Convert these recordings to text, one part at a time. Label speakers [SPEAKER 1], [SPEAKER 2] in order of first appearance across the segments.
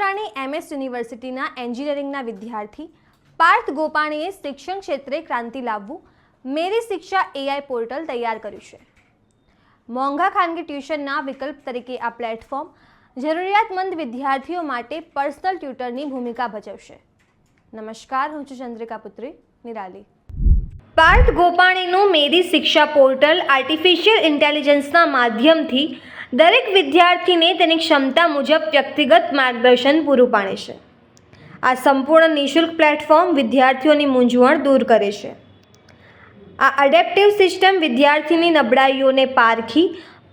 [SPEAKER 1] વડોદરાની MS યુનિવર્સિટીના એન્જિનિયરિંગના વિદ્યાર્થી પાર્થ ગોપાણીએ શિક્ષણ ક્ષેત્રે ક્રાંતિ લાવવું મેરી શિક્ષા AI પોર્ટલ તૈયાર કર્યું છે। મોંઘા ખાનગી ટ્યુશનના વિકલ્પ તરીકે આ પ્લેટફોર્મ જરૂરિયાતમંદ વિદ્યાર્થીઓ માટે પર્સનલ ટ્યુટરની ભૂમિકા ભજવશે। નમસ્કાર, હું છું ચંદ્રિકા પુત્રી નિરાલી। પાર્થ ગોપાણીનું મેરી શિક્ષા પોર્ટલ આર્ટિફિશિયલ ઇન્ટેલિજન્સના માધ્યમથી દરેક વિદ્યાર્થીને તેની ક્ષમતા મુજબ વ્યક્તિગત માર્ગદર્શન પૂરું પાડે છે। આ સંપૂર્ણ નિઃશુલ્ક પ્લેટફોર્મ વિદ્યાર્થીઓની મૂંઝવણ દૂર કરે છે। આ એડેપ્ટિવ સિસ્ટમ વિદ્યાર્થીની નબળાઈઓને પારખી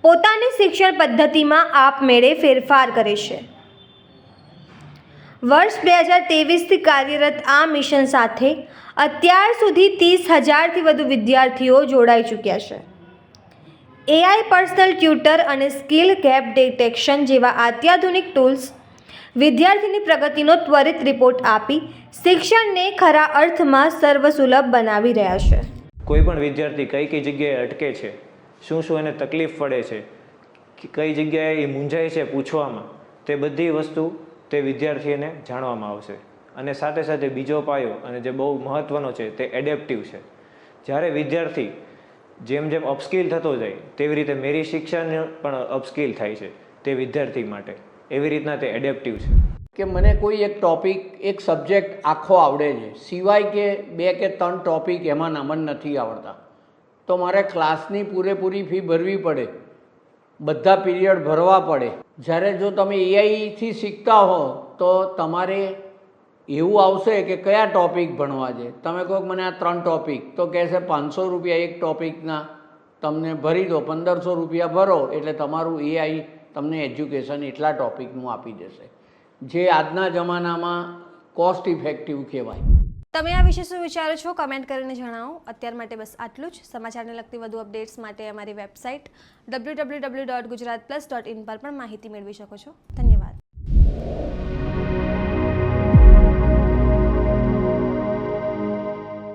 [SPEAKER 1] પોતાની શિક્ષણ પદ્ધતિમાં આપમેળે ફેરફાર કરે છે। વર્ષ 2023થી કાર્યરત આ મિશન સાથે અત્યાર સુધી 30,000થી વધુ વિદ્યાર્થીઓ જોડાઈ ચૂક્યા છે। AI પર્સનલ ટ્યુટર અને સ્કિલ ગેપ ડિટેક્શન જેવા અત્યાધુનિક ટૂલ્સ વિદ્યાર્થીની પ્રગતિનો ત્વરિત રિપોર્ટ આપી શિક્ષણને ખરા અર્થમાં સર્વસુલભ બનાવી રહ્યા છે।
[SPEAKER 2] કોઈ પણ વિદ્યાર્થી કઈ જગ્યાએ અટકે છે, શું એને તકલીફ પડે છે, કઈ જગ્યાએ એ મૂંઝાય છે પૂછવામાં, તે બધી વસ્તુ તે વિદ્યાર્થીને જાણવામાં આવશે। અને સાથે સાથે બીજો પાયો અને જે બહુ મહત્ત્વનો છે તે એડેપ્ટિવ છે। જ્યારે વિદ્યાર્થી જેમ અપસ્કિલ થતો જાય તેવી રીતે મેરી શિક્ષાને પણ અપસ્કિલ થાય છે તે વિદ્યાર્થી માટે। એવી રીતના તે એડેપ્ટિવ છે
[SPEAKER 3] કે મને કોઈ એક ટૉપિક, એક સબ્જેક્ટ આખો આવડે છે, સિવાય કે 2 કે 3 ટૉપિક એમાં મને નથી આવડતા, તો મારે ક્લાસની પૂરેપૂરી ફી ભરવી પડે, બધા પીરિયડ ભરવા પડે। જ્યારે જો તમે AIથી શીખતા હો તો તમારે એવું આવશે કે કયા ટૉપિક ભણવા છે। તમે કહો મને આ 3 ટૉપિક, તો કહેશે 500 રૂપિયા એક ટૉપિકના તમને ભરી દો, 1500 રૂપિયા ભરો એટલે તમારું AI તમને એજ્યુકેશન એટલા ટૉપિકનું આપી દેશે, જે આજના જમાનામાં કોસ્ટ ઇફેક્ટિવ કહેવાય।
[SPEAKER 1] તમે આ વિશે શું વિચારો છો? કમેન્ટ કરીને જણાવો। અત્યાર માટે બસ આટલું જ। સમાચારને લગતી વધુ અપડેટ્સ માટે અમારી વેબસાઇટ www.gujaratplus.in પર પણ માહિતી મેળવી શકો છો। ધન્યવાદ।